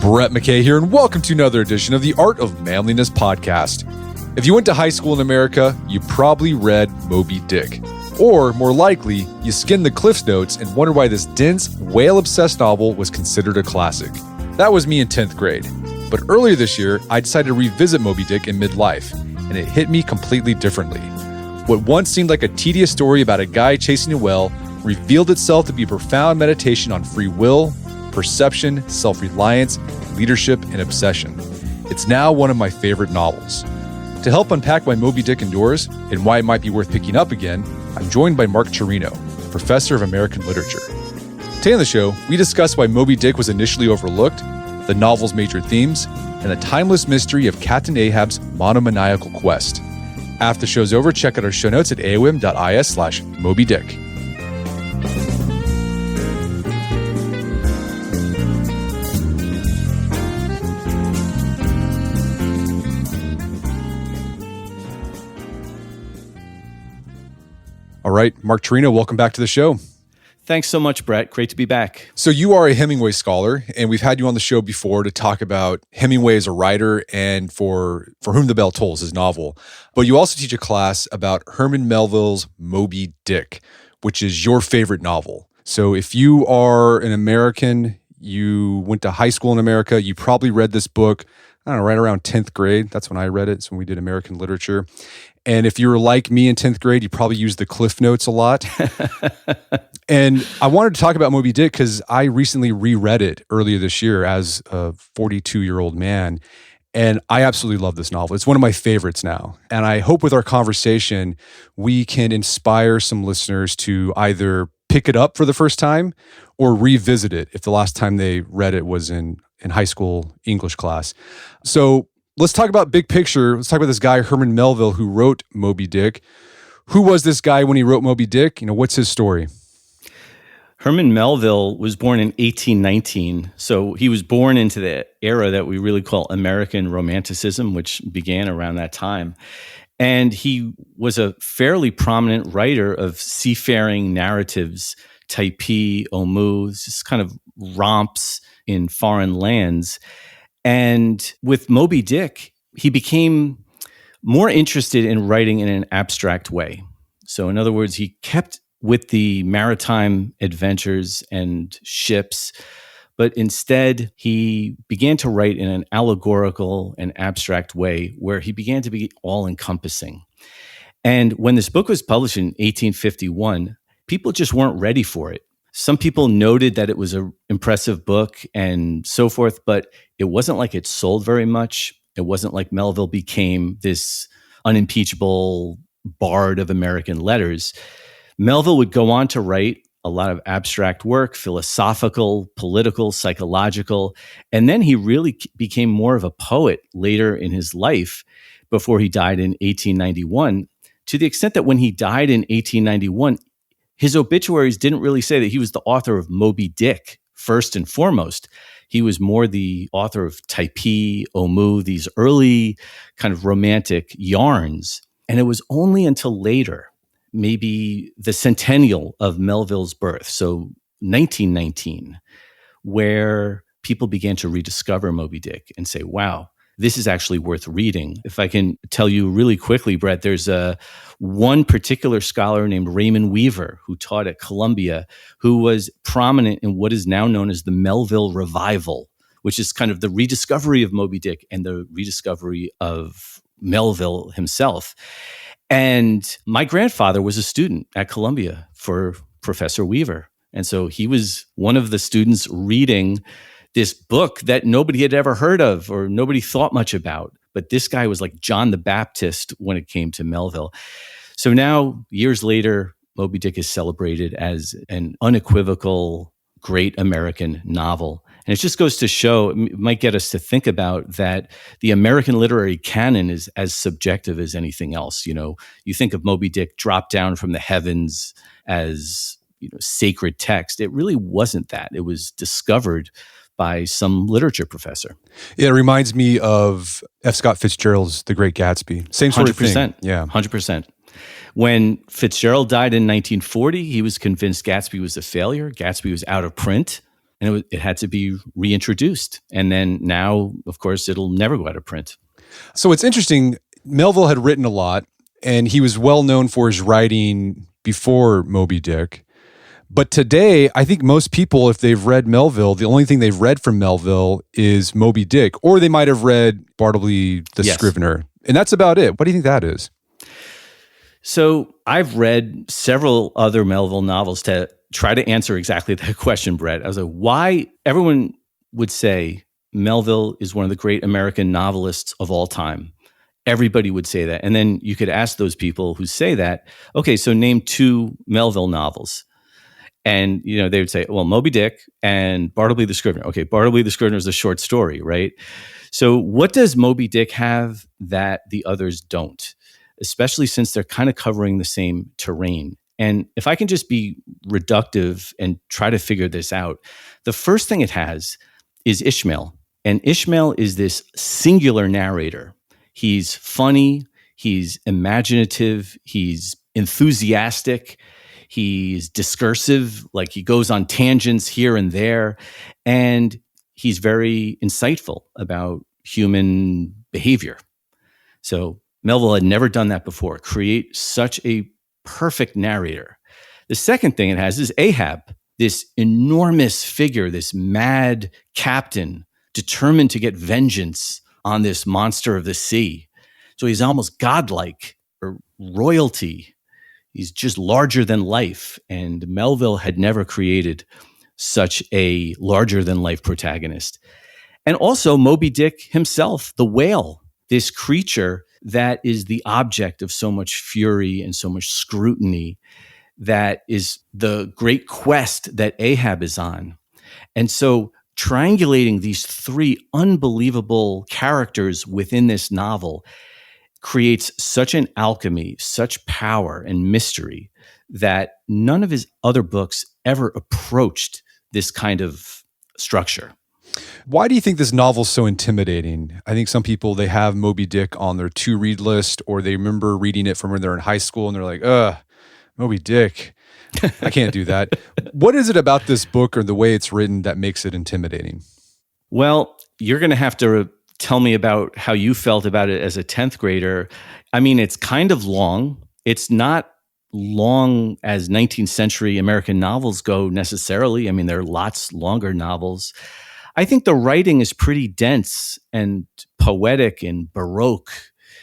Brett McKay here, and welcome to another edition of the Art of Manliness podcast. If you went to high school in America, you probably read Moby-Dick. Or, more likely, you skimmed the Cliff's Notes and wondered why this dense, whale-obsessed novel was considered a classic. That was me in 10th grade. But earlier this year, I decided to revisit Moby-Dick in midlife, and it hit me completely differently. What once seemed like a tedious story about a guy chasing a whale revealed itself to be a profound meditation on free will, perception, self-reliance, leadership, and obsession. It's now one of my favorite novels. To help unpack why Moby-Dick endures and why it might be worth picking up again, I'm joined by Mark Cirino, professor of American literature. Today on the show, we discuss why Moby-Dick was initially overlooked, the novel's major themes, and the timeless mystery of Captain Ahab's monomaniacal quest. After the show's over, check out our show notes at aom.is/Moby-Dick. All right, Mark Cirino, welcome back to the show. Thanks so much, Brett. Great to be back. So you are a Hemingway scholar, and we've had you on the show before to talk about Hemingway as a writer and for Whom the Bell Tolls, his novel. But you also teach a class about Herman Melville's Moby-Dick, which is your favorite novel. So if you are an American, you went to high school in America, you probably read this book, I don't know, right around 10th grade. That's when I read it. It's when we did American literature. And if you were like me in 10th grade, you probably used the Cliff Notes a lot. And I wanted to talk about Moby-Dick because I recently reread it earlier this year as a 42-year-old man. And I absolutely love this novel. It's one of my favorites now. And I hope with our conversation, we can inspire some listeners to either pick it up for the first time or revisit it if the last time they read it was in high school English class. So let's talk about big picture. Let's talk about this guy, Herman Melville, who wrote Moby-Dick. Who was this guy when he wrote Moby-Dick? What's his story? Herman Melville was born in 1819. So he was born into the era that we really call American Romanticism, which began around that time. And he was a fairly prominent writer of seafaring narratives, Typee, Omoo, just kind of romps in foreign lands. And with Moby-Dick, he became more interested in writing in an abstract way. So in other words, he kept with the maritime adventures and ships, but instead he began to write in an allegorical and abstract way where he began to be all-encompassing. And when this book was published in 1851, people just weren't ready for it. Some people noted that it was an impressive book and so forth, but it wasn't like it sold very much. It wasn't like Melville became this unimpeachable bard of American letters. Melville would go on to write a lot of abstract work, philosophical, political, psychological, and then he really became more of a poet later in his life before he died in 1891, to the extent that when he died in 1891, his obituaries didn't really say that he was the author of Moby-Dick, first and foremost. He was more the author of Typee, Omoo, these early kind of romantic yarns. And it was only until later, maybe the centennial of Melville's birth, so 1919, where people began to rediscover Moby-Dick and say, wow, this is actually worth reading. If I can tell you really quickly, Brett, there's one particular scholar named Raymond Weaver who taught at Columbia, who was prominent in what is now known as the Melville Revival, which is kind of the rediscovery of Moby-Dick and the rediscovery of Melville himself. And my grandfather was a student at Columbia for Professor Weaver. And so he was one of the students reading this book that nobody had ever heard of or nobody thought much about. But this guy was like John the Baptist when it came to Melville. So now, years later, Moby-Dick is celebrated as an unequivocal, great American novel. And it just goes to show, it might get us to think about that the American literary canon is as subjective as anything else. You think of Moby-Dick drop down from the heavens as, sacred text. It really wasn't that. It was discovered by some literature professor. Yeah, it reminds me of F. Scott Fitzgerald's The Great Gatsby. Same sort of thing. Yeah. 100%. When Fitzgerald died in 1940, he was convinced Gatsby was a failure. Gatsby was out of print. and it had to be reintroduced. And then now, of course, it'll never go out of print. So it's interesting. Melville had written a lot, and he was well known for his writing before Moby-Dick. But today, I think most people, if they've read Melville, the only thing they've read from Melville is Moby-Dick, or they might have read Bartleby the Scrivener. And that's about it. What do you think that is? So I've read several other Melville novels to try to answer exactly that question, Brett. I was like, why everyone would say Melville is one of the great American novelists of all time. Everybody would say that. And then you could ask those people who say that, okay, so name 2 Melville novels. And, they would say, well, Moby-Dick and Bartleby the Scrivener. Okay, Bartleby the Scrivener is a short story, right? So what does Moby-Dick have that the others don't? Especially since they're kind of covering the same terrain. And if I can just be reductive and try to figure this out, the first thing it has is Ishmael. And Ishmael is this singular narrator. He's funny, he's imaginative, he's enthusiastic, he's discursive, like he goes on tangents here and there, and he's very insightful about human behavior. So Melville had never done that before, create such a perfect narrator. The second thing it has is Ahab, this enormous figure, this mad captain, determined to get vengeance on this monster of the sea. So he's almost godlike, or royalty. He's just larger than life. And Melville had never created such a larger than life protagonist. And also Moby-Dick himself, the whale, this creature that is the object of so much fury and so much scrutiny, that is the great quest that Ahab is on. And so triangulating these 3 unbelievable characters within this novel creates such an alchemy, such power and mystery that none of his other books ever approached this kind of structure. Why do you think this novel's so intimidating? I think some people, they have Moby-Dick on their to-read list, or they remember reading it from when they're in high school and they're like, Moby-Dick, I can't do that. What is it about this book or the way it's written that makes it intimidating? Well, you're going to have to tell me about how you felt about it as a 10th grader. I mean, it's kind of long. It's not long as 19th century American novels go necessarily. I mean, there are lots longer novels. I think the writing is pretty dense and poetic and baroque.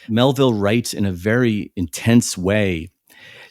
Melville writes in a very intense way.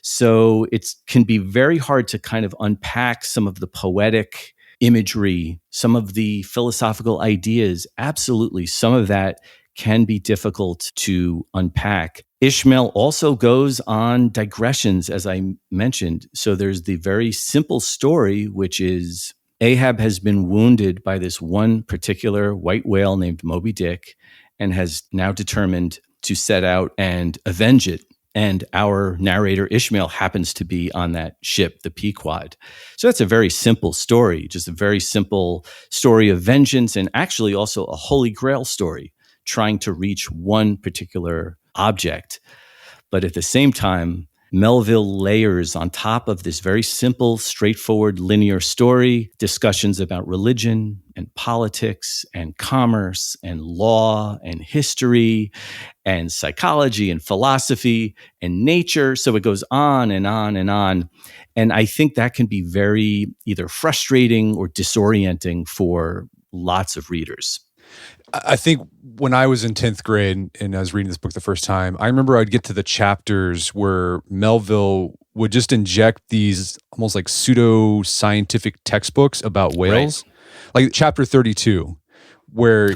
So it can be very hard to kind of unpack some of the poetic imagery, some of the philosophical ideas. Absolutely, some of that can be difficult to unpack. Ishmael also goes on digressions, as I mentioned. So there's the very simple story, which is Ahab has been wounded by this one particular white whale named Moby-Dick and has now determined to set out and avenge it. And our narrator, Ishmael, happens to be on that ship, the Pequod. So that's a very simple story, just a very simple story of vengeance, and actually also a Holy Grail story, trying to reach one particular object. But at the same time, Melville layers on top of this very simple, straightforward, linear story, discussions about religion and politics and commerce and law and history and psychology and philosophy and nature. So it goes on and on and on. And I think that can be very either frustrating or disorienting for lots of readers. I think when I was in 10th grade and I was reading this book the first time, I remember I'd get to the chapters where Melville would just inject these almost like pseudo-scientific textbooks about whales. Right. Like chapter 32, where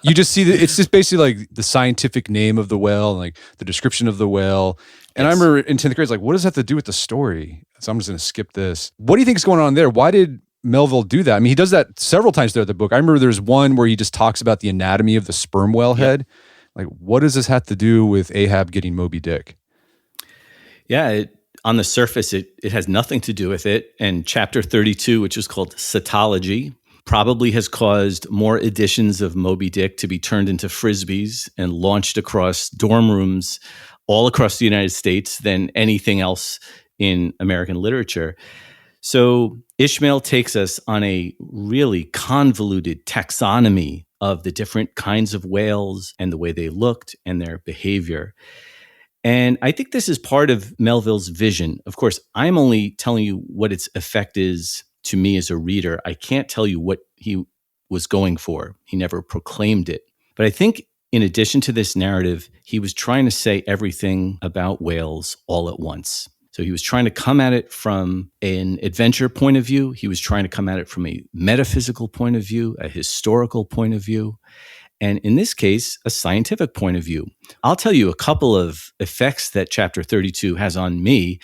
you just see that it's just basically like the scientific name of the whale and like the description of the whale. And yes. I remember in 10th grade, it's like, what does that have to do with the story? So I'm just going to skip this. What do you think is going on there? Why did Melville do that? I mean, he does that several times throughout the book. I remember there's one where he just talks about the anatomy of the sperm whale head. Like, what does this have to do with Ahab getting Moby-Dick? Yeah, on the surface, it has nothing to do with it. And chapter 32, which is called Cetology, probably has caused more editions of Moby-Dick to be turned into Frisbees and launched across dorm rooms all across the United States than anything else in American literature. So Ishmael takes us on a really convoluted taxonomy of the different kinds of whales and the way they looked and their behavior. And I think this is part of Melville's vision. Of course, I'm only telling you what its effect is to me as a reader. I can't tell you what he was going for. He never proclaimed it. But I think in addition to this narrative, he was trying to say everything about whales all at once. So he was trying to come at it from an adventure point of view. He was trying to come at it from a metaphysical point of view, a historical point of view, and in this case, a scientific point of view. I'll tell you a couple of effects that chapter 32 has on me.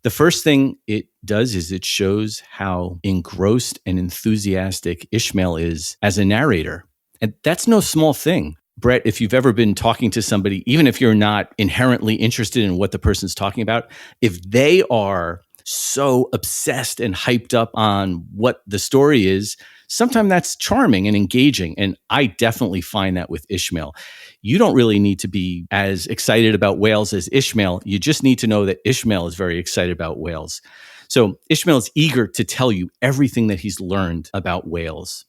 The first thing it does is it shows how engrossed and enthusiastic Ishmael is as a narrator. And that's no small thing. Brett, if you've ever been talking to somebody, even if you're not inherently interested in what the person's talking about, if they are so obsessed and hyped up on what the story is, sometimes that's charming and engaging. And I definitely find that with Ishmael. You don't really need to be as excited about whales as Ishmael. You just need to know that Ishmael is very excited about whales. So Ishmael is eager to tell you everything that he's learned about whales.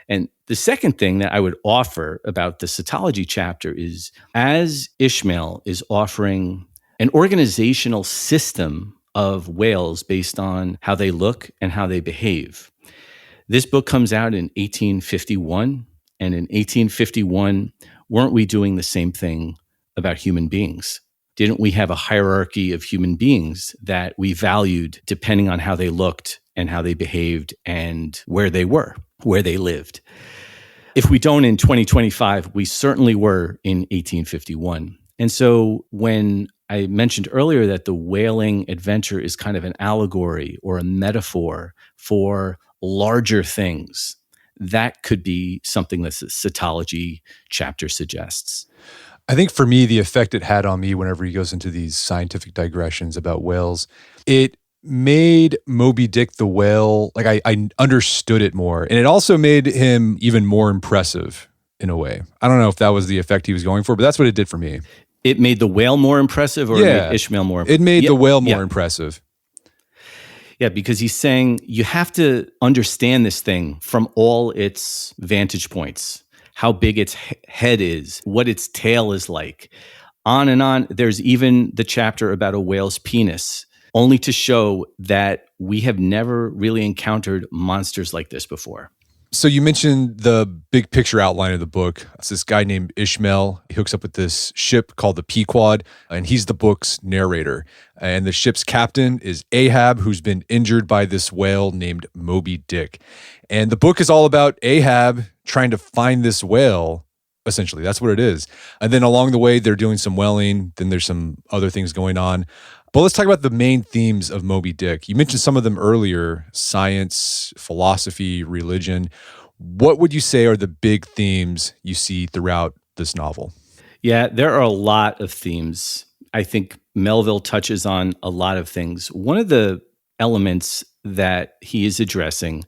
And the second thing that I would offer about the cetology chapter is, as Ishmael is offering an organizational system of whales based on how they look and how they behave. This book comes out in 1851, and in 1851, weren't we doing the same thing about human beings? Didn't we have a hierarchy of human beings that we valued depending on how they looked and how they behaved and where they were, where they lived? If we don't in 2025, we certainly were in 1851. And so when I mentioned earlier that the whaling adventure is kind of an allegory or a metaphor for larger things, that could be something that the cetology chapter suggests. I think for me, the effect it had on me whenever he goes into these scientific digressions about whales, it made Moby-Dick the whale, like I understood it more. And it also made him even more impressive in a way. I don't know if that was the effect he was going for, but that's what it did for me. It made the whale more impressive, or it made Ishmael more impressive? It made the whale more impressive. Yeah, because he's saying you have to understand this thing from all its vantage points, how big its head is, what its tail is like, on and on. There's even the chapter about a whale's penis, only to show that we have never really encountered monsters like this before. So you mentioned the big picture outline of the book. It's this guy named Ishmael. He hooks up with this ship called the Pequod, and he's the book's narrator. And the ship's captain is Ahab, who's been injured by this whale named Moby-Dick. And the book is all about Ahab trying to find this whale, essentially. That's what it is. And then along the way, they're doing some whaling. Then there's some other things going on. But let's talk about the main themes of Moby-Dick. You mentioned some of them earlier: science, philosophy, religion. What would you say are the big themes you see throughout this novel? Yeah, there are a lot of themes. I think Melville touches on a lot of things. One of the elements that he is addressing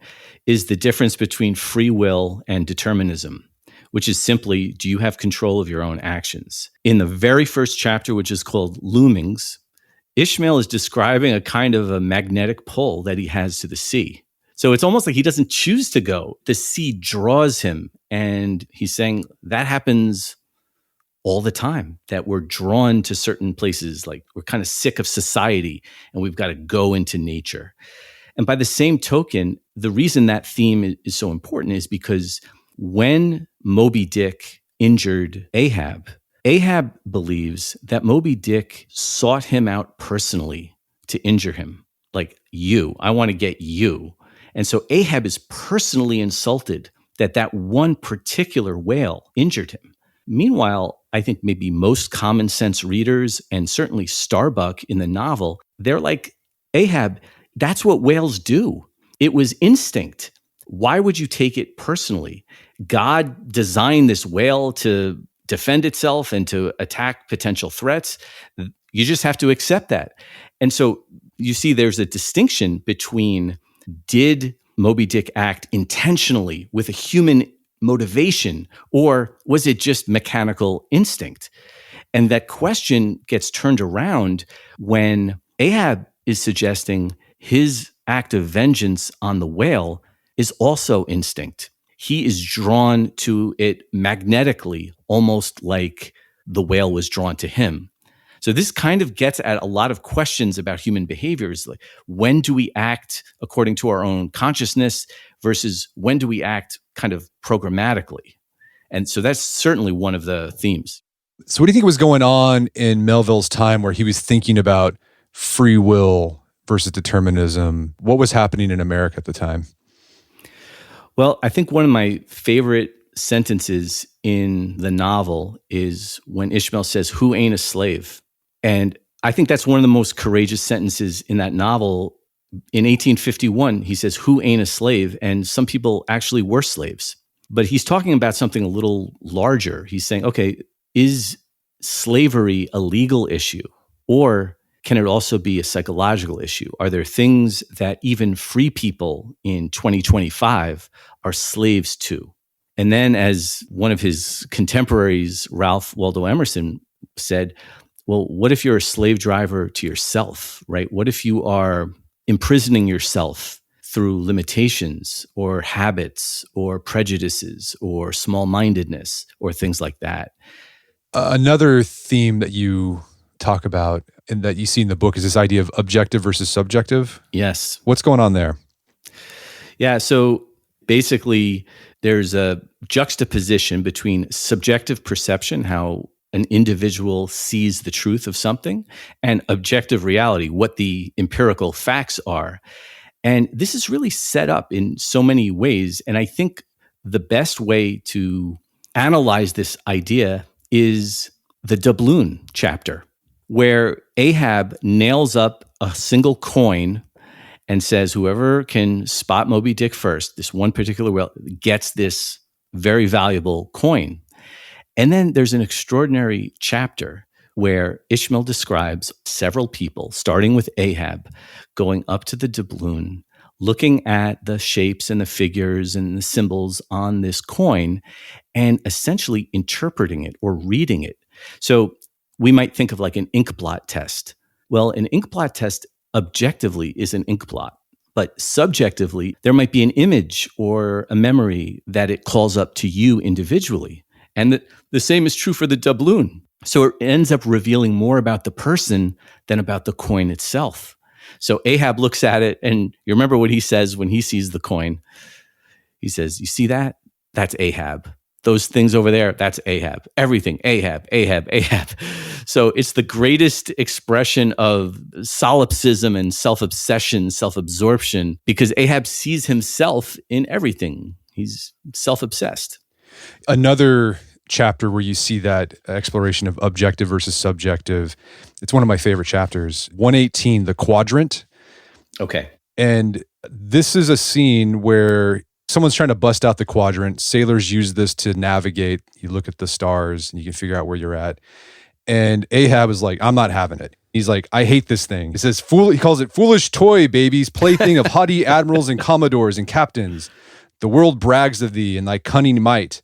is the difference between free will and determinism, which is simply, do you have control of your own actions? In the very first chapter, which is called Loomings, Ishmael is describing a kind of a magnetic pull that he has to the sea. So it's almost like he doesn't choose to go. The sea draws him. And he's saying that happens all the time, that we're drawn to certain places, like we're kind of sick of society and we've got to go into nature. And by the same token, the reason that theme is so important is because when Moby-Dick injured Ahab, Ahab believes that Moby-Dick sought him out personally to injure him. Like, I want to get you. And so Ahab is personally insulted that one particular whale injured him. Meanwhile, I think maybe most common sense readers, and certainly Starbuck in the novel, they're like, Ahab, that's what whales do. It was instinct. Why would you take it personally? God designed this whale to defend itself and to attack potential threats. You just have to accept that. And so you see there's a distinction between, did Moby-Dick act intentionally with a human motivation, or was it just mechanical instinct? And that question gets turned around when Ahab is suggesting his act of vengeance on the whale is also instinct. He is drawn to it magnetically, almost like the whale was drawn to him. So this kind of gets at a lot of questions about human behaviors. Like, when do we act according to our own consciousness versus when do we act kind of programmatically? And so that's certainly one of the themes. So what do you think was going on in Melville's time where he was thinking about free will versus determinism? What was happening in America at the time? Well, I think one of my favorite sentences in the novel is when Ishmael says, "Who ain't a slave?" And I think that's one of the most courageous sentences in that novel. In 1851, he says, "Who ain't a slave?" And some people actually were slaves. But he's talking about something a little larger. He's saying, okay, is slavery a legal issue? Or can it also be a psychological issue? Are there things that even free people in 2025 are slaves to? And then, as one of his contemporaries, Ralph Waldo Emerson, said, well, what if you're a slave driver to yourself, right? What if you are imprisoning yourself through limitations or habits or prejudices or small-mindedness or things like that? Another theme that you talk about and that you see in the book is this idea of objective versus subjective. Yes. What's going on there? Yeah, so basically there's a juxtaposition between subjective perception, how an individual sees the truth of something, and objective reality, what the empirical facts are. And this is really set up in so many ways. And I think the best way to analyze this idea is the doubloon chapter, where Ahab nails up a single coin and says, whoever can spot Moby-Dick first, this one particular whale, gets this very valuable coin. And then there's an extraordinary chapter where Ishmael describes several people, starting with Ahab, going up to the doubloon, looking at the shapes and the figures and the symbols on this coin, and essentially interpreting it or reading it. So we might think of like an ink blot test. Well, an ink blot test objectively is an ink blot, but subjectively, there might be an image or a memory that it calls up to you individually. And the same is true for the doubloon. So it ends up revealing more about the person than about the coin itself. So Ahab looks at it, and you remember what he says when he sees the coin. He says, you see that? That's Ahab. Those things over there, that's Ahab. Everything, Ahab, Ahab, Ahab. So it's the greatest expression of solipsism and self-obsession, self-absorption, because Ahab sees himself in everything. He's self-obsessed. Another chapter where you see that exploration of objective versus subjective, it's one of my favorite chapters, 118, the quadrant. Okay. And this is a scene where someone's trying to bust out the quadrant. Sailors use this to navigate. You look at the stars and you can figure out where you're at. And Ahab is like, I'm not having it. He's like, I hate this thing. He says, he calls it foolish toy, babies, plaything of haughty admirals and commodores and captains. The world brags of thee and thy cunning might.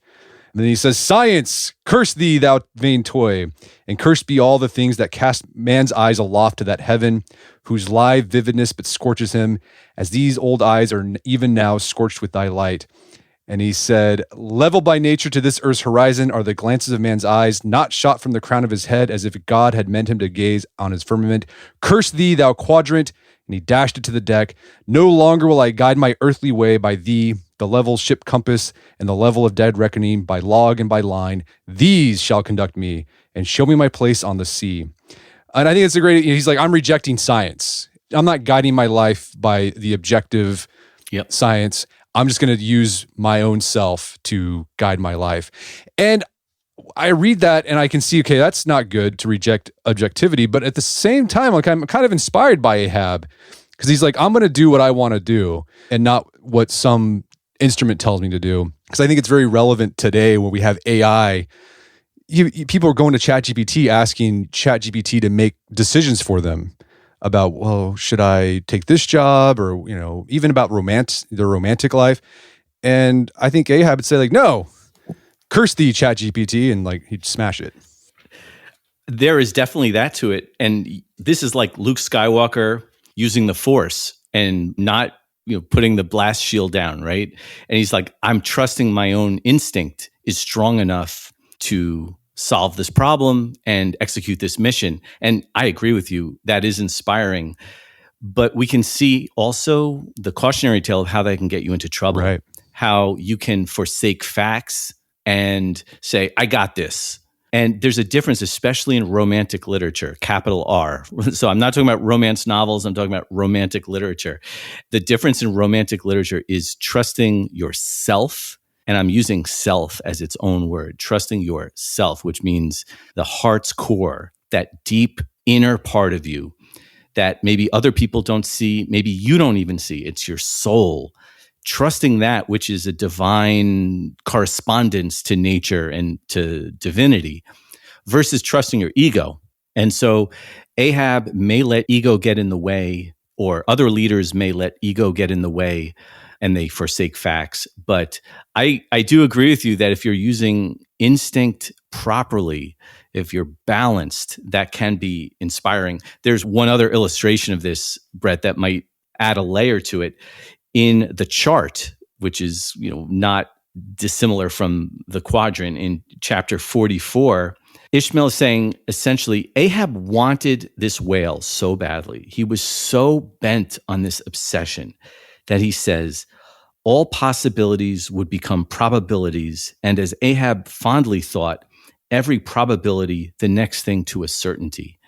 And then he says, science, curse thee, thou vain toy, and cursed be all the things that cast man's eyes aloft to that heaven, whose live vividness but scorches him, as these old eyes are even now scorched with thy light. And he said, level by nature to this earth's horizon are the glances of man's eyes, not shot from the crown of his head, as if God had meant him to gaze on his firmament. Curse thee, thou quadrant. And he dashed it to the deck. No longer will I guide my earthly way by thee, the level ship compass and the level of dead reckoning by log and by line. These shall conduct me and show me my place on the sea. And I think it's a great, he's like, I'm rejecting science. I'm not guiding my life by the objective science. I'm just going to use my own self to guide my life. And I read that and I can see, okay, that's not good to reject objectivity. But at the same time, like, I'm kind of inspired by Ahab because he's like, I'm going to do what I want to do and not what some instrument tells me to do. Because I think it's very relevant today when we have AI. People are going to ChatGPT asking ChatGPT to make decisions for them about, well, should I take this job, or even about their romantic life. And I think Ahab would say like, no, curse thee, ChatGPT, and like he'd smash it. There is definitely that to it, and this is like Luke Skywalker using the Force and not, putting the blast shield down, right? And he's like, I'm trusting my own instinct is strong enough to solve this problem and execute this mission. And I agree with you. That is inspiring. But we can see also the cautionary tale of how that can get you into trouble. Right. How you can forsake facts and say, I got this. And there's a difference, especially in romantic literature, capital R. So I'm not talking about romance novels, I'm talking about romantic literature. The difference in romantic literature is trusting yourself. And I'm using self as its own word, trusting yourself, which means the heart's core, that deep inner part of you that maybe other people don't see, maybe you don't even see. It's your soul. Trusting that, which is a divine correspondence to nature and to divinity, versus trusting your ego. And so Ahab may let ego get in the way, or other leaders may let ego get in the way, and they forsake facts. But I do agree with you that if you're using instinct properly, if you're balanced, that can be inspiring. There's one other illustration of this, Brett, that might add a layer to it. In the chart, which is not dissimilar from the quadrant, in chapter 44, Ishmael is saying essentially Ahab wanted this whale so badly. He was so bent on this obsession that he says all possibilities would become probabilities, and as Ahab fondly thought, every probability the next thing to a certainty.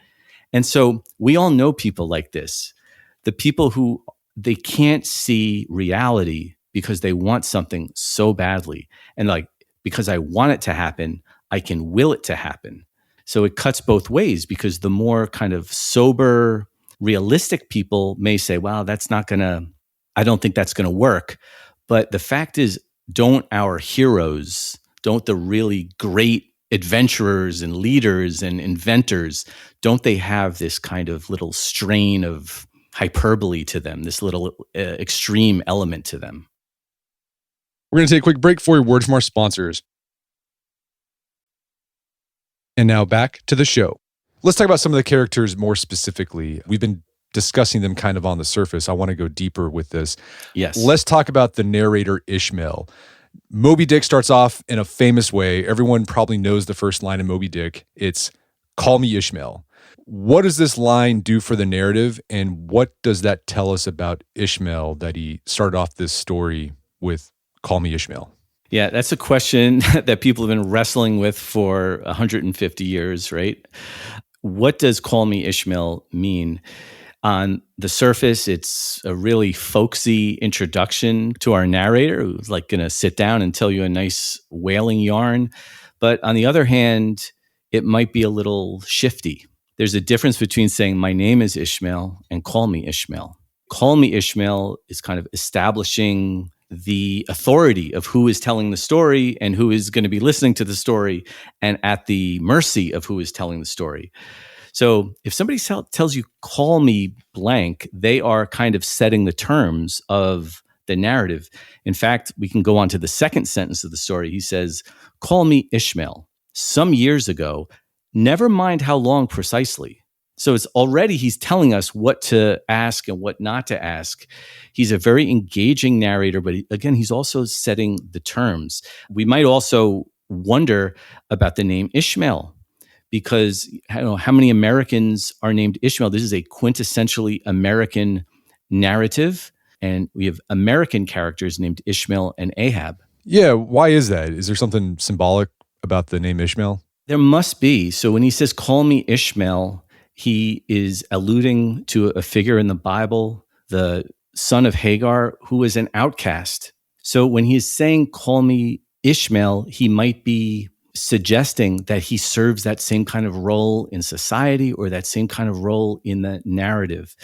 And so we all know people like this, the people who they can't see reality because they want something so badly. And like, because I want it to happen, I can will it to happen. So it cuts both ways, because the more kind of sober, realistic people may say, well, I don't think that's going to work. But the fact is, don't our heroes, don't the really great adventurers and leaders and inventors, don't they have this kind of little strain of hyperbole to them, this little extreme element to them? We're going to take a quick break for a word from our sponsors. And now back to the show. Let's talk about some of the characters more specifically. We've been discussing them kind of on the surface. I want to go deeper with this. Yes. Let's talk about the narrator, Ishmael. Moby-Dick starts off in a famous way. Everyone probably knows the first line in Moby-Dick. It's, "Call me Ishmael." What does this line do for the narrative, and what does that tell us about Ishmael that he started off this story with, "Call me Ishmael"? Yeah, that's a question that people have been wrestling with for 150 years, right? What does "Call me Ishmael" mean? On the surface, it's a really folksy introduction to our narrator, who's like going to sit down and tell you a nice whaling yarn. But on the other hand, it might be a little shifty. There's a difference between saying, my name is Ishmael, and call me Ishmael. Call me Ishmael is kind of establishing the authority of who is telling the story and who is going to be listening to the story, and at the mercy of who is telling the story. So if somebody tells you, call me blank, they are kind of setting the terms of the narrative. In fact, we can go on to the second sentence of the story. He says, call me Ishmael. Some years ago, never mind how long precisely. So it's already, he's telling us what to ask and what not to ask. He's a very engaging narrator, but again, he's also setting the terms. We might also wonder about the name Ishmael, because I don't know how many Americans are named Ishmael. This is a quintessentially American narrative, and we have American characters named Ishmael and Ahab. Yeah, why is that? Is there something symbolic about the name Ishmael? There must be. So when he says, call me Ishmael, he is alluding to a figure in the Bible, the son of Hagar, who is an outcast. So when he is saying, call me Ishmael, he might be suggesting that he serves that same kind of role in society, or that same kind of role in the narrative.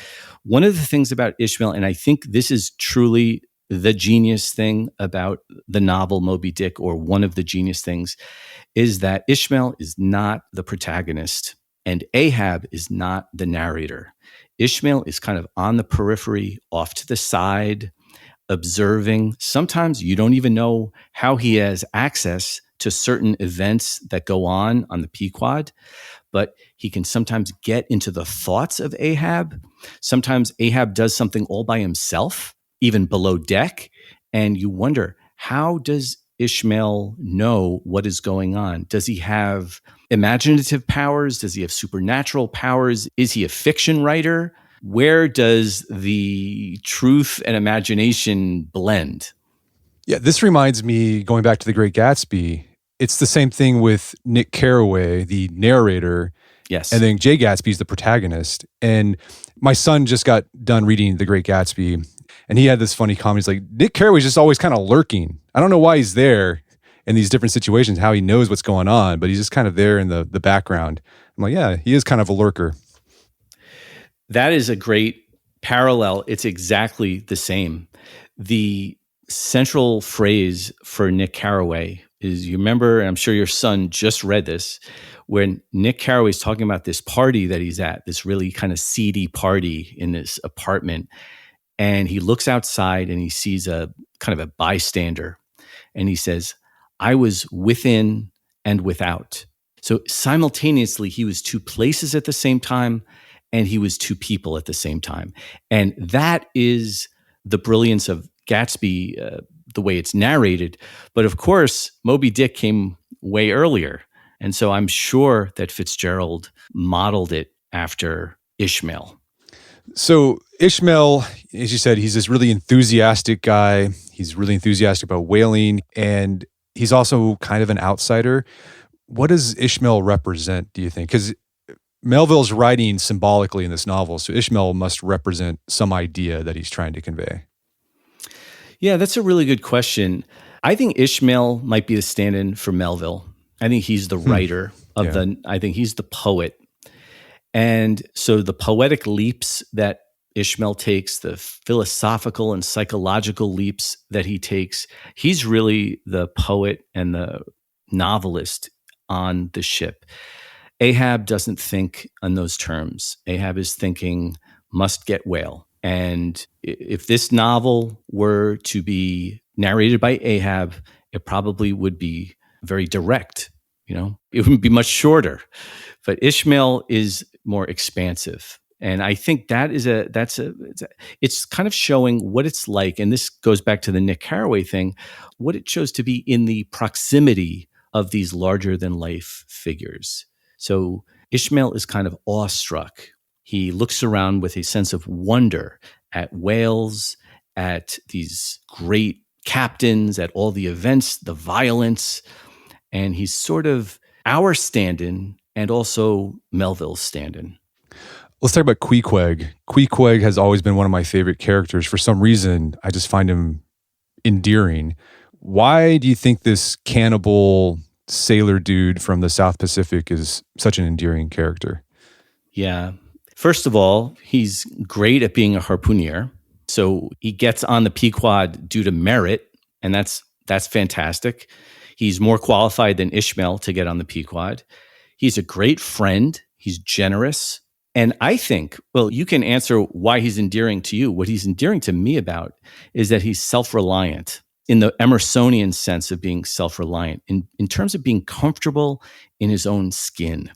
One of the things about Ishmael, and I think this is truly the genius thing about the novel Moby-Dick, or one of the genius things, is that Ishmael is not the protagonist and Ahab is not the narrator. Ishmael is kind of on the periphery, off to the side, observing. Sometimes you don't even know how he has access to certain events that go on the Pequod. but he can sometimes get into the thoughts of Ahab. Sometimes Ahab does something all by himself, even below deck. And you wonder, how does Ishmael know what is going on? Does he have imaginative powers? Does he have supernatural powers? Is he a fiction writer? Where does the truth and imagination blend? Yeah, this reminds me, going back to The Great Gatsby, it's the same thing with Nick Carraway, the narrator, Yes. and then Jay Gatsby's the protagonist. And my son just got done reading The Great Gatsby, and he had this funny comment. He's like, Nick Carraway's just always kind of lurking. I don't know why he's there in these different situations, how he knows what's going on, but he's just kind of there in the background. I'm like, yeah, he is kind of a lurker. That is a great parallel. It's exactly the same. The central phrase for Nick Carraway is, you remember, and I'm sure your son just read this, when Nick Carraway is talking about this party that he's at, this really kind of seedy party in this apartment, and he looks outside and he sees a kind of a bystander, and he says, I was within and without. So simultaneously, he was two places at the same time, and he was two people at the same time. And that is the brilliance of Gatsby, the way it's narrated. But of course, Moby-Dick came way earlier. And so I'm sure that Fitzgerald modeled it after Ishmael. So Ishmael, as you said, he's this really enthusiastic guy. He's really enthusiastic about whaling, and he's also kind of an outsider. What does Ishmael represent, do you think? Because Melville's writing symbolically in this novel, so Ishmael must represent some idea that he's trying to convey. Yeah, that's a really good question. I think Ishmael might be the stand-in for Melville. I think he's the writer of I think he's the poet. And so the poetic leaps that Ishmael takes, the philosophical and psychological leaps that he takes, he's really the poet and the novelist on the ship. Ahab doesn't think on those terms. Ahab is thinking, must get whale. And if this novel were to be narrated by Ahab, it probably would be very direct. It wouldn't be much shorter. But Ishmael is more expansive. And I think it's kind of showing what it's like. And this goes back to the Nick Carraway thing, what it shows to be in the proximity of these larger than life figures. So Ishmael is kind of awestruck. He looks around with a sense of wonder at whales, at these great captains, at all the events, the violence. And he's sort of our stand-in and also Melville's stand-in. Let's talk about Queequeg. Queequeg has always been one of my favorite characters. For some reason, I just find him endearing. Why do you think this cannibal sailor dude from the South Pacific is such an endearing character? Yeah. First of all, he's great at being a harpooner. So he gets on the Pequod due to merit, and that's fantastic. He's more qualified than Ishmael to get on the Pequod. He's a great friend. He's generous. And I think, well, you can answer why he's endearing to you. What he's endearing to me about is that he's self-reliant in the Emersonian sense of being self-reliant, in terms of being comfortable in his own skin,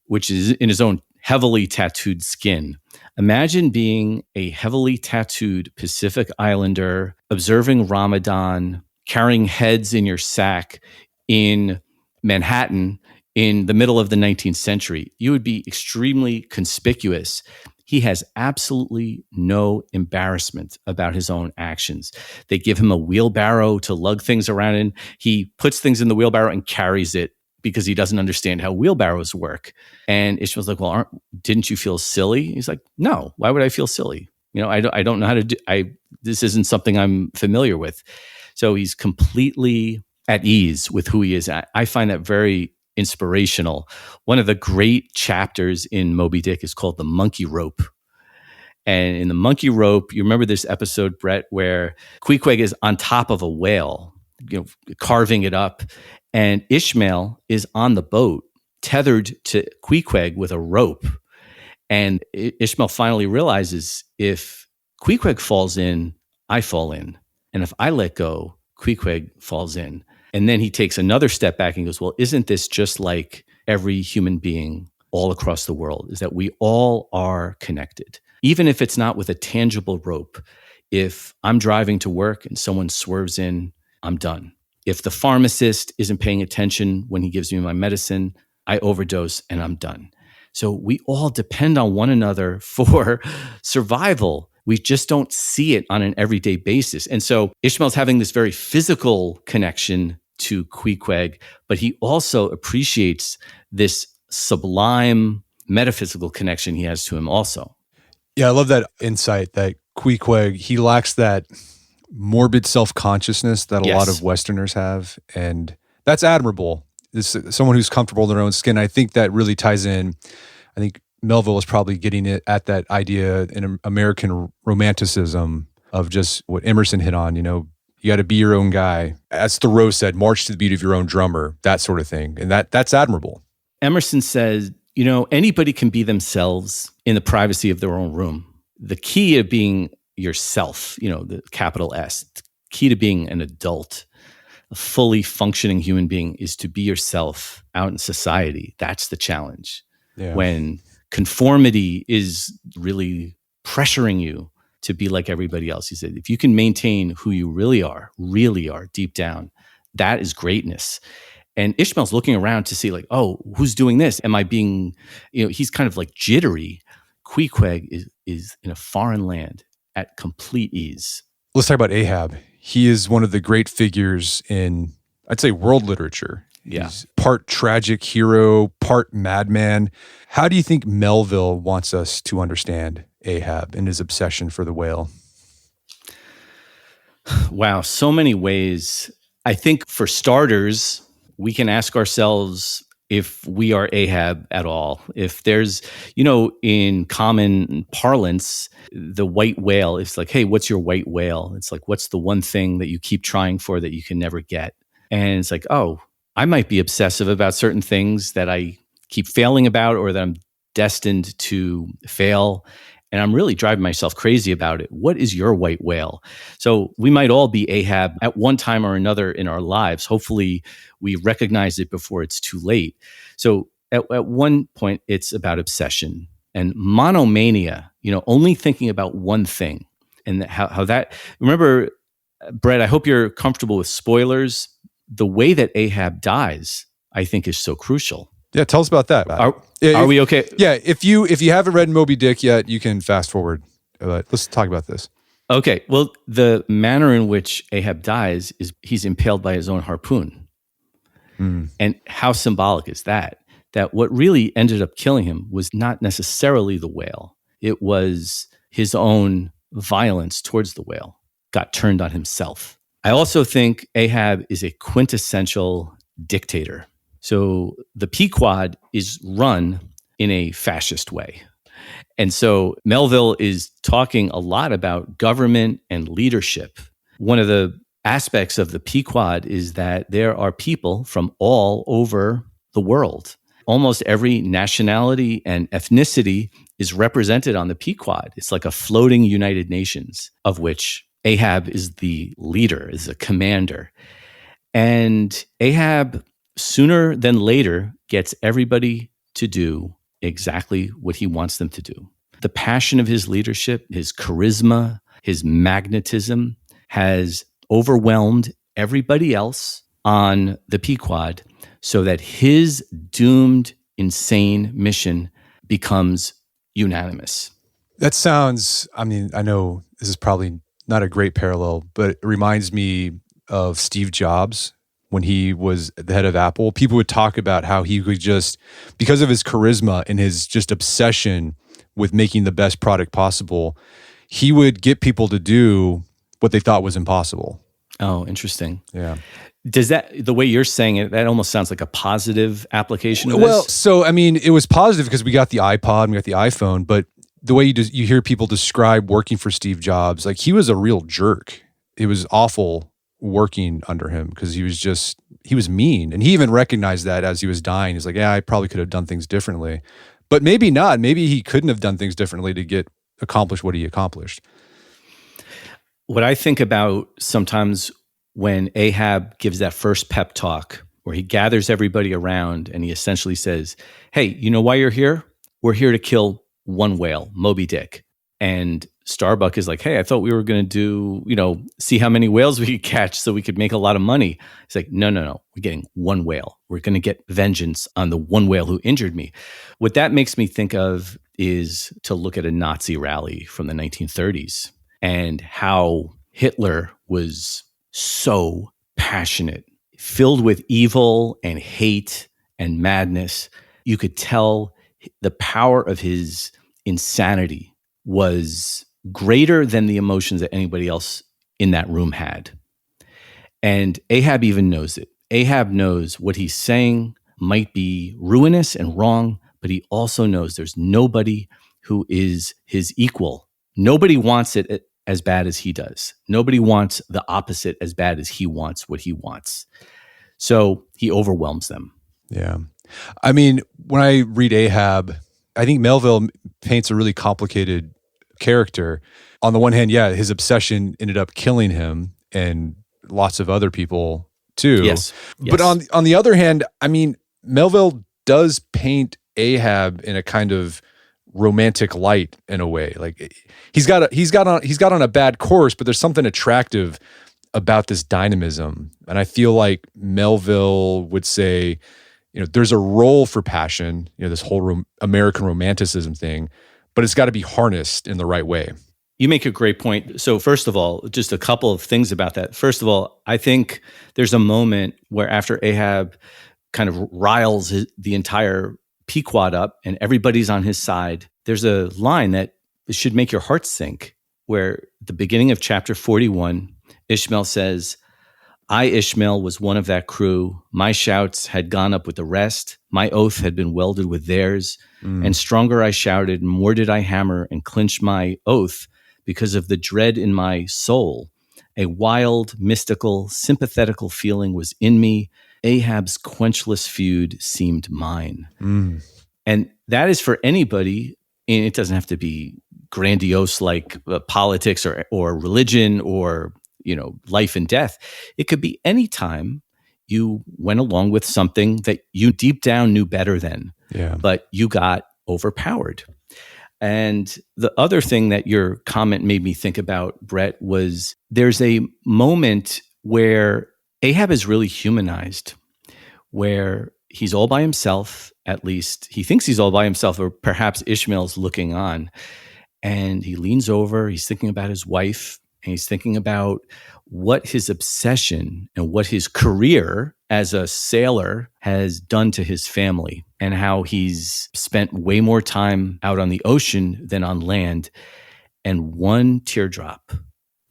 which is in his own heavily tattooed skin. Imagine being a heavily tattooed Pacific Islander, observing Ramadan, carrying heads in your sack in Manhattan in the middle of the 19th century. You would be extremely conspicuous. He has absolutely no embarrassment about his own actions. They give him a wheelbarrow to lug things around in. He puts things in the wheelbarrow and carries it because he doesn't understand how wheelbarrows work. And Ishmael's like, well, didn't you feel silly? He's like, no, why would I feel silly? I don't know how to do, this isn't something I'm familiar with. So he's completely at ease with who he is. I find that very inspirational. One of the great chapters in Moby-Dick is called The Monkey Rope. And in The Monkey Rope, you remember this episode, Brett, where Queequeg is on top of a whale, carving it up. And Ishmael is on the boat, tethered to Queequeg with a rope. And Ishmael finally realizes, if Queequeg falls in, I fall in. And if I let go, Queequeg falls in. And then he takes another step back and goes, well, isn't this just like every human being all across the world is that we all are connected. Even if it's not with a tangible rope, if I'm driving to work and someone swerves in, I'm done. If the pharmacist isn't paying attention when he gives me my medicine, I overdose and I'm done. So we all depend on one another for survival. We just don't see it on an everyday basis. And so Ishmael's having this very physical connection to Queequeg, but he also appreciates this sublime metaphysical connection he has to him also. Yeah, I love that insight that Queequeg, he lacks that morbid self-consciousness that a lot of Westerners have. And that's admirable. This someone who's comfortable in their own skin. I think that really ties in. I think Melville is probably getting it at that idea in American romanticism of just what Emerson hit on, you got to be your own guy. As Thoreau said, march to the beat of your own drummer, that sort of thing. And that's admirable. Emerson says, anybody can be themselves in the privacy of their own room. The key of being yourself, the capital S, the key to being an adult, a fully functioning human being is to be yourself out in society. That's the challenge. Yeah. When conformity is really pressuring you to be like everybody else. He said, if you can maintain who you really are deep down, that is greatness. And Ishmael's looking around to see who's doing this? Am I being, he's kind of like jittery. Queequeg is in a foreign land at complete ease. Let's talk about Ahab. He is one of the great figures in, I'd say, world literature. Yeah. He's part tragic hero, part madman. How do you think Melville wants us to understand Ahab and his obsession for the whale? Wow, so many ways. I think for starters, we can ask ourselves if we are Ahab at all. If there's, in common parlance, the white whale, it's like, hey, what's your white whale? It's like, what's the one thing that you keep trying for that you can never get? And it's like, oh, I might be obsessive about certain things that I keep failing about or that I'm destined to fail. And I'm really driving myself crazy about it. What is your white whale? So we might all be Ahab at one time or another in our lives. Hopefully we recognize it before it's too late. So at one point, it's about obsession and monomania, only thinking about one thing. And how that, remember, Brett, I hope you're comfortable with spoilers. The way that Ahab dies, I think, is so crucial. Yeah, tell us about that. Are we okay? Yeah, if you haven't read Moby-Dick yet, you can fast forward. Let's talk about this. Okay, well, the manner in which Ahab dies is he's impaled by his own harpoon. And how symbolic is that? That what really ended up killing him was not necessarily the whale. It was his own violence towards the whale got turned on himself. I also think Ahab is a quintessential dictator. So the Pequod is run in a fascist way. And so Melville is talking a lot about government and leadership. One of the aspects of the Pequod is that there are people from all over the world. Almost every nationality and ethnicity is represented on the Pequod. It's like a floating United Nations, of which Ahab is the leader, is a commander. And Ahab, sooner than later, gets everybody to do exactly what he wants them to do. The passion of his leadership, his charisma, his magnetism has overwhelmed everybody else on the Pequod so that his doomed, insane mission becomes unanimous. That sounds, I know this is probably not a great parallel, but it reminds me of Steve Jobs when he was the head of Apple. People would talk about how he could just, because of his charisma and his just obsession with making the best product possible, he would get people to do what they thought was impossible. Oh, interesting. Yeah. Does that, the way you're saying it, that almost sounds like a positive application of this? Well, so, it was positive because we got the iPod and we got the iPhone, but the way you hear people describe working for Steve Jobs, like he was a real jerk. It was awful working under him because he was mean. And he even recognized that as he was dying. He's like, yeah, I probably could have done things differently. But maybe not. Maybe he couldn't have done things differently to accomplish what he accomplished. What I think about sometimes when Ahab gives that first pep talk where he gathers everybody around and he essentially says, hey, you know why you're here? We're here to kill one whale, Moby-Dick. And Starbuck is like, hey, I thought we were going to do, see how many whales we could catch so we could make a lot of money. He's like, no. We're getting one whale. We're going to get vengeance on the one whale who injured me. What that makes me think of is to look at a Nazi rally from the 1930s and how Hitler was so passionate, filled with evil and hate and madness. You could tell the power of his insanity was greater than the emotions that anybody else in that room had. And Ahab even knows it. Ahab knows what he's saying might be ruinous and wrong, but he also knows there's nobody who is his equal. Nobody wants it as bad as he does. Nobody wants the opposite as bad as he wants what he wants. So he overwhelms them. Yeah. I mean, when I read Ahab, I think Melville paints a really complicated character. On the one hand, yeah, his obsession ended up killing him and lots of other people too. Yes. But on the other hand, I mean, Melville does paint Ahab in a kind of romantic light in a way. Like he's got on a bad course, but there's something attractive about this dynamism. And I feel like Melville would say, there's a role for passion, this whole American romanticism thing, but it's got to be harnessed in the right way. You make a great point. So first of all, just a couple of things about that. First of all, I think there's a moment where after Ahab kind of riles the entire Pequod up and everybody's on his side, there's a line that should make your heart sink, where at the beginning of chapter 41, Ishmael says, I, Ishmael, was one of that crew. My shouts had gone up with the rest. My oath had been welded with theirs. And stronger I shouted, and more did I hammer and clinch my oath because of the dread in my soul. A wild, mystical, sympathetical feeling was in me. Ahab's quenchless feud seemed mine. And that is for anybody, and it doesn't have to be grandiose like politics or religion or life and death. It could be any time you went along with something that you deep down knew better than, but you got overpowered. And the other thing that your comment made me think about, Brett, was there's a moment where Ahab is really humanized, where he's all by himself, at least he thinks he's all by himself, or perhaps Ishmael's looking on. And he leans over, he's thinking about his wife, and he's thinking about what his obsession and what his career as a sailor has done to his family, and how he's spent way more time out on the ocean than on land. And one teardrop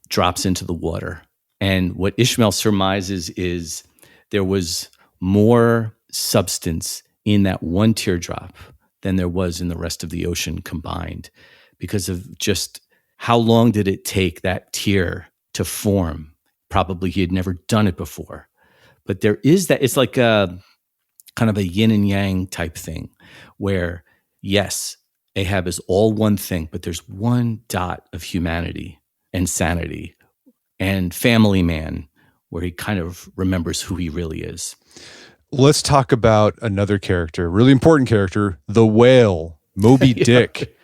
drops into the water. And what Ishmael surmises is there was more substance in that one teardrop than there was in the rest of the ocean combined, because of just how long did it take that tear to form? Probably he had never done it before. But there is that, it's like a kind of a yin and yang type thing where, yes, Ahab is all one thing, but there's one dot of humanity and sanity and family man where he kind of remembers who he really is. Let's talk about another character, really important character, the whale, Moby-Dick.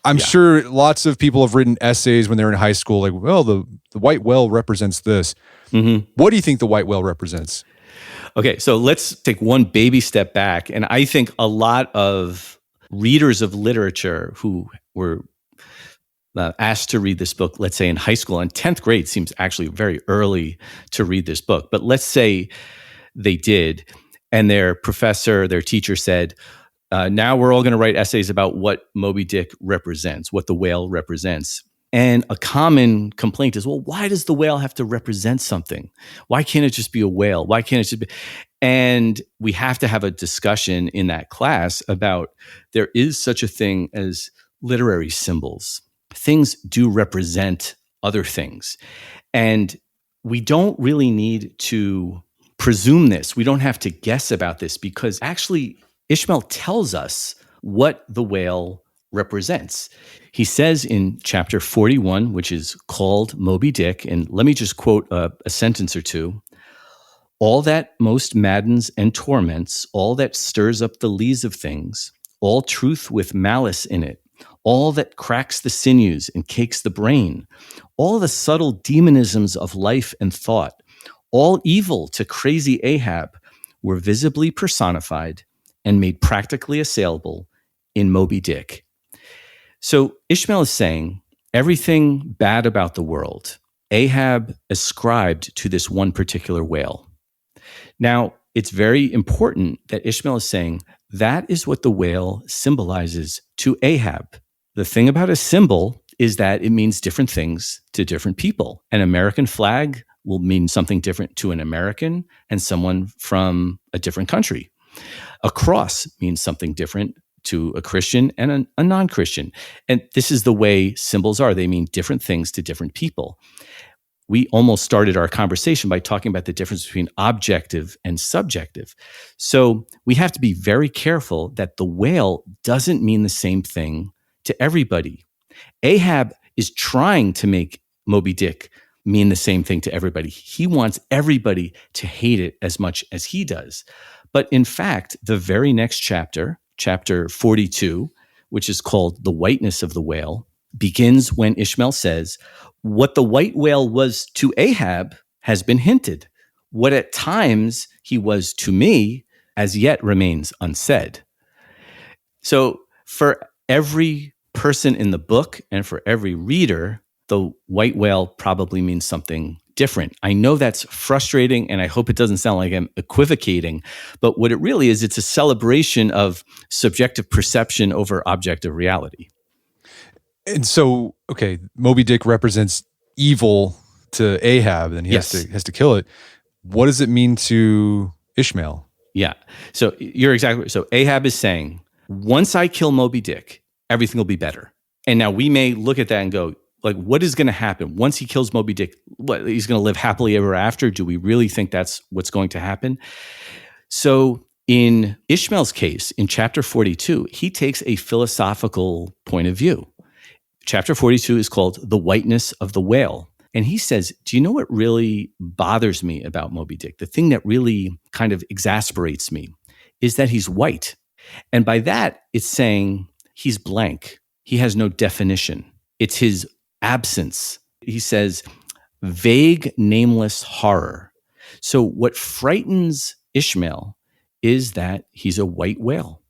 I'm sure lots of people have written essays when they're in high school, like, well, the white whale represents this. What do you think the white whale represents? Okay, so let's take one baby step back. And I think a lot of readers of literature who were asked to read this book, let's say in high school, and 10th grade seems actually very early to read this book, but let's say they did, and their professor, their teacher said, now we're all going to write essays about what Moby-Dick represents, what the whale represents. And a common complaint is, well, why does the whale have to represent something? Why can't it just be a whale? Why can't it just be? And we have to have a discussion in that class about there is such a thing as literary symbols. Things do represent other things. And we don't really need to presume this. We don't have to guess about this, because actually Ishmael tells us what the whale represents. He says in chapter 41, which is called Moby-Dick, and let me just quote a sentence or two. All that most maddens and torments, all that stirs up the lees of things, all truth with malice in it, all that cracks the sinews and cakes the brain, all the subtle demonisms of life and thought, all evil to crazy Ahab, were visibly personified and made practically assailable in Moby-Dick. So Ishmael is saying everything bad about the world, Ahab ascribed to this one particular whale. Now, it's very important that Ishmael is saying that is what the whale symbolizes to Ahab. The thing about a symbol is that it means different things to different people. An American flag will mean something different to an American and someone from a different country. A cross means something different to a Christian and a non-Christian. And this is the way symbols are. They mean different things to different people. We almost started our conversation by talking about the difference between objective and subjective. So we have to be very careful that the whale doesn't mean the same thing to everybody. Ahab is trying to make Moby-Dick mean the same thing to everybody. He wants everybody to hate it as much as he does. But in fact, the very next chapter, chapter 42, which is called The Whiteness of the Whale, begins when Ishmael says, what the white whale was to Ahab has been hinted. What at times he was to me as yet remains unsaid. So for every person in the book and for every reader, the white whale probably means something different. I know that's frustrating, and I hope it doesn't sound like I'm equivocating, but what it really is, it's a celebration of subjective perception over objective reality. And so, okay, Moby Dick represents evil to Ahab, and he has to kill it. What does it mean to Ishmael? Yeah. So you're exactly right. So Ahab is saying, once I kill Moby Dick, everything will be better. And now we may look at that and go, like, what is going to happen once he kills Moby Dick? What, he's going to live happily ever after? Do we really think that's what's going to happen? So in Ishmael's case, in chapter 42, he takes a philosophical point of view. Chapter 42 is called The Whiteness of the Whale. And he says, do you know what really bothers me about Moby Dick? The thing that really kind of exasperates me is that he's white. And by that, it's saying he's blank. He has no definition. It's his absence. He says, vague, nameless horror. So what frightens Ishmael is that he's a white whale.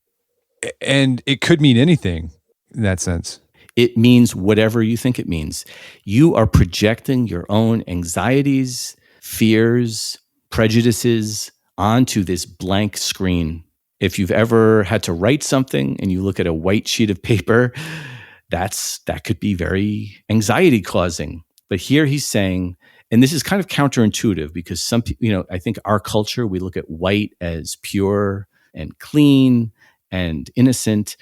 And it could mean anything in that sense. It means whatever you think it means. You are projecting your own anxieties, fears, prejudices onto this blank screen. If you've ever had to write something and you look at a white sheet of paper, that could be very anxiety causing. But here he's saying, and this is kind of counterintuitive because some people, I think our culture, we look at white as pure and clean and innocent.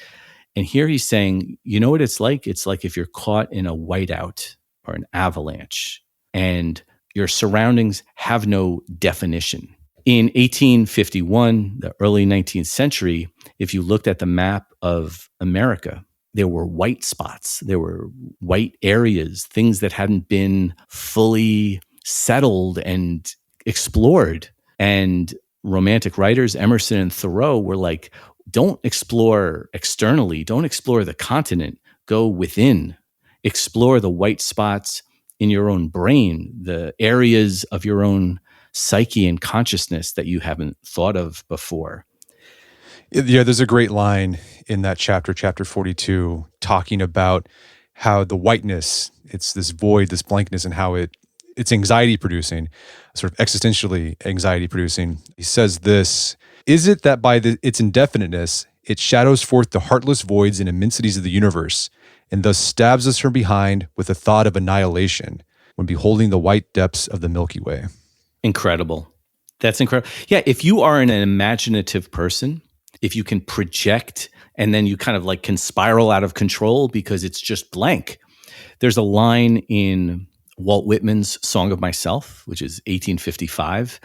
And here he's saying, you know what it's like? It's like if you're caught in a whiteout or an avalanche and your surroundings have no definition. In 1851, the early 19th century, if you looked at the map of America, there were white spots, there were white areas, things that hadn't been fully settled and explored. And Romantic writers, Emerson and Thoreau, were like, don't explore externally, don't explore the continent, go within, explore the white spots in your own brain, the areas of your own psyche and consciousness that you haven't thought of before. Yeah, there's a great line in that chapter 42, talking about how the whiteness, it's this void, this blankness, and how it's anxiety producing, sort of existentially anxiety producing. He says this, is it that by its indefiniteness, it shadows forth the heartless voids and immensities of the universe, and thus stabs us from behind with the thought of annihilation when beholding the white depths of the Milky Way? Incredible. That's incredible. Yeah, if you are an imaginative person, if you can project and then you kind of like can spiral out of control because it's just blank. There's a line in Walt Whitman's Song of Myself, which is 1855,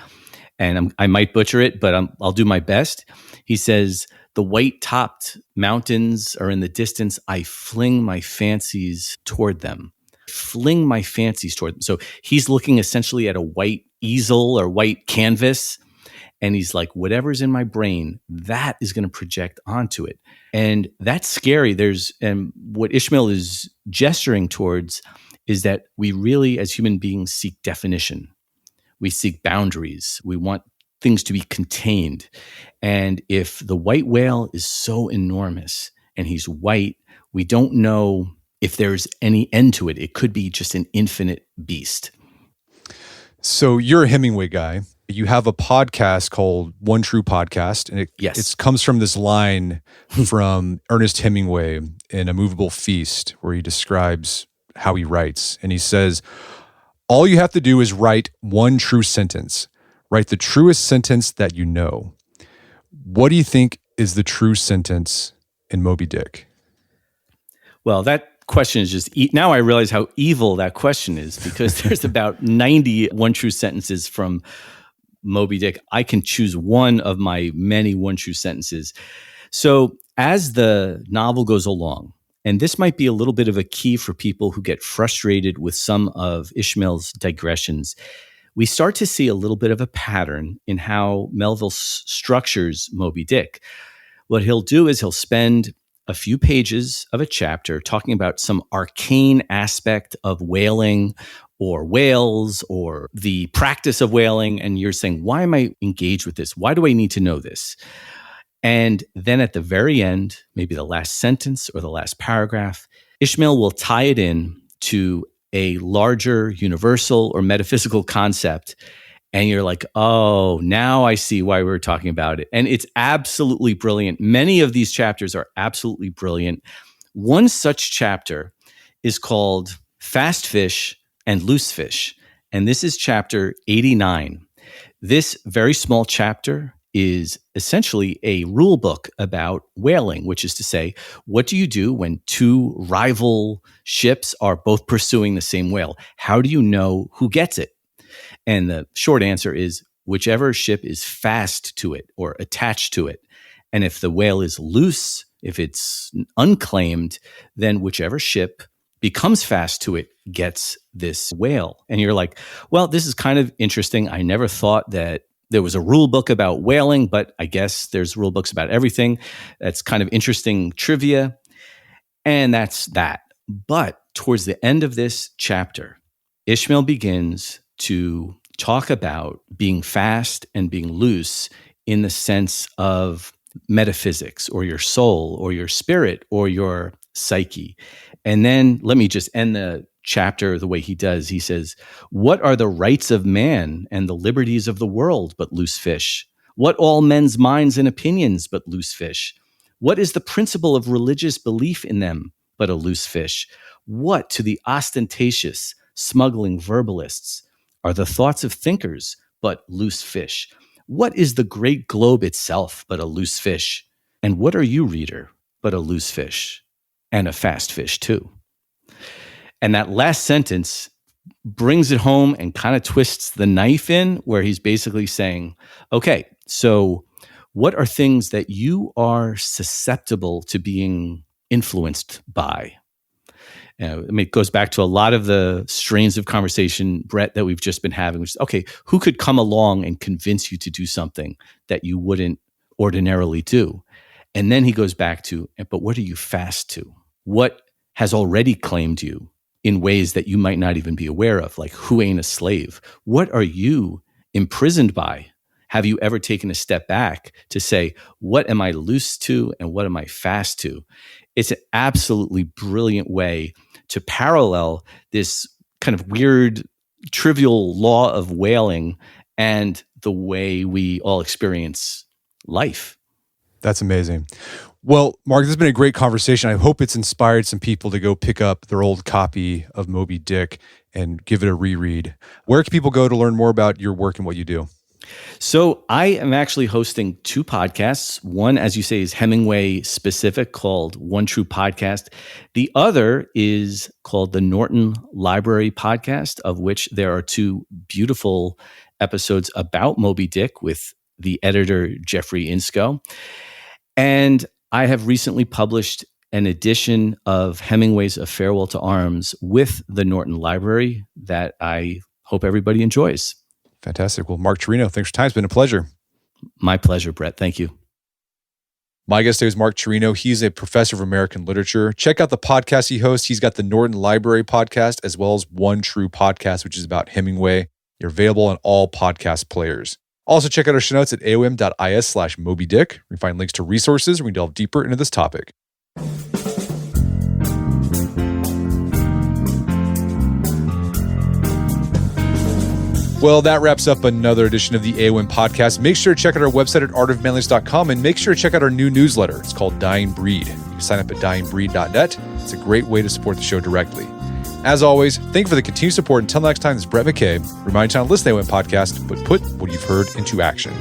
and I might butcher it, but I'll do my best. He says, the white-topped mountains are in the distance. I fling my fancies toward them. Fling my fancies toward them. So he's looking essentially at a white easel or white canvas. And he's like, whatever's in my brain, that is going to project onto it. And that's scary. And what Ishmael is gesturing towards is that we really, as human beings, seek definition. We seek boundaries. We want things to be contained. And if the white whale is so enormous and he's white, we don't know if there's any end to it. It could be just an infinite beast. So you're a Hemingway guy. You have a podcast called One True Podcast, and it comes from this line from Ernest Hemingway in A Movable Feast, where he describes how he writes. And he says, all you have to do is write one true sentence. Write the truest sentence that you know. What do you think is the true sentence in Moby-Dick? Well, that question is just, now I realize how evil that question is, because there's about 90 one true sentences from Moby-Dick. I can choose one of my many one true sentences. So as the novel goes along, and this might be a little bit of a key for people who get frustrated with some of Ishmael's digressions, we start to see a little bit of a pattern in how Melville structures Moby-Dick. What he'll do is he'll spend a few pages of a chapter talking about some arcane aspect of whaling or whales or the practice of whaling. And you're saying, why am I engaged with this? Why do I need to know this? And then at the very end, maybe the last sentence or the last paragraph, Ishmael will tie it in to a larger universal or metaphysical concept. And you're like, oh, now I see why we were talking about it. And it's absolutely brilliant. Many of these chapters are absolutely brilliant. One such chapter is called Fast Fish and Loose Fish. And this is chapter 89. This very small chapter is essentially a rule book about whaling, which is to say, what do you do when two rival ships are both pursuing the same whale? How do you know who gets it? And the short answer is whichever ship is fast to it or attached to it. And if the whale is loose, if it's unclaimed, then whichever ship becomes fast to it gets this whale. And you're like, well, this is kind of interesting. I never thought that there was a rule book about whaling, but I guess there's rule books about everything. That's kind of interesting trivia. And that's that. But towards the end of this chapter, Ishmael begins to talk about being fast and being loose in the sense of metaphysics or your soul or your spirit or your psyche. And then let me just end the chapter the way he does. He says, what are the rights of man and the liberties of the world but loose fish? What all men's minds and opinions but loose fish? What is the principle of religious belief in them but a loose fish? What to the ostentatious, smuggling verbalists are the thoughts of thinkers but loose fish? What is the great globe itself but a loose fish? And what are you, reader, but a loose fish? And a fast fish too. And that last sentence brings it home and kind of twists the knife in, where he's basically saying, okay, so what are things that you are susceptible to being influenced by? It goes back to a lot of the strains of conversation, Brett, that we've just been having, which is, okay, who could come along and convince you to do something that you wouldn't ordinarily do? And then he goes back to, but what are you fast to? What has already claimed you in ways that you might not even be aware of? Like, who ain't a slave? What are you imprisoned by? Have you ever taken a step back to say, what am I loose to and what am I fast to? It's an absolutely brilliant way to parallel this kind of weird, trivial law of whaling and the way we all experience life. That's amazing. Well, Mark, this has been a great conversation. I hope it's inspired some people to go pick up their old copy of Moby-Dick and give it a reread. Where can people go to learn more about your work and what you do? So I am actually hosting two podcasts. One, as you say, is Hemingway specific, called One True Podcast. The other is called the Norton Library Podcast, of which there are two beautiful episodes about Moby-Dick with the editor, Jeffrey Insco. And I have recently published an edition of Hemingway's A Farewell to Arms with the Norton Library that I hope everybody enjoys. Fantastic. Well, Mark Cirino, thanks for your time. It's been a pleasure. My pleasure, Brett. Thank you. My guest today is Mark Cirino. He's a professor of American literature. Check out the podcast he hosts. He's got the Norton Library podcast as well as One True Podcast, which is about Hemingway. They're available on all podcast players. Also, check out our show notes at aom.is/Moby-Dick. You can find links to resources where we delve deeper into this topic. Well, that wraps up another edition of the AOM podcast. Make sure to check out our website at artofmanliness.com and make sure to check out our new newsletter. It's called Dying Breed. You can sign up at dyingbreed.net. It's a great way to support the show directly. As always, thank you for the continued support. Until next time, this is Brett McKay. Remind you to listen to the AOM podcast, but put what you've heard into action.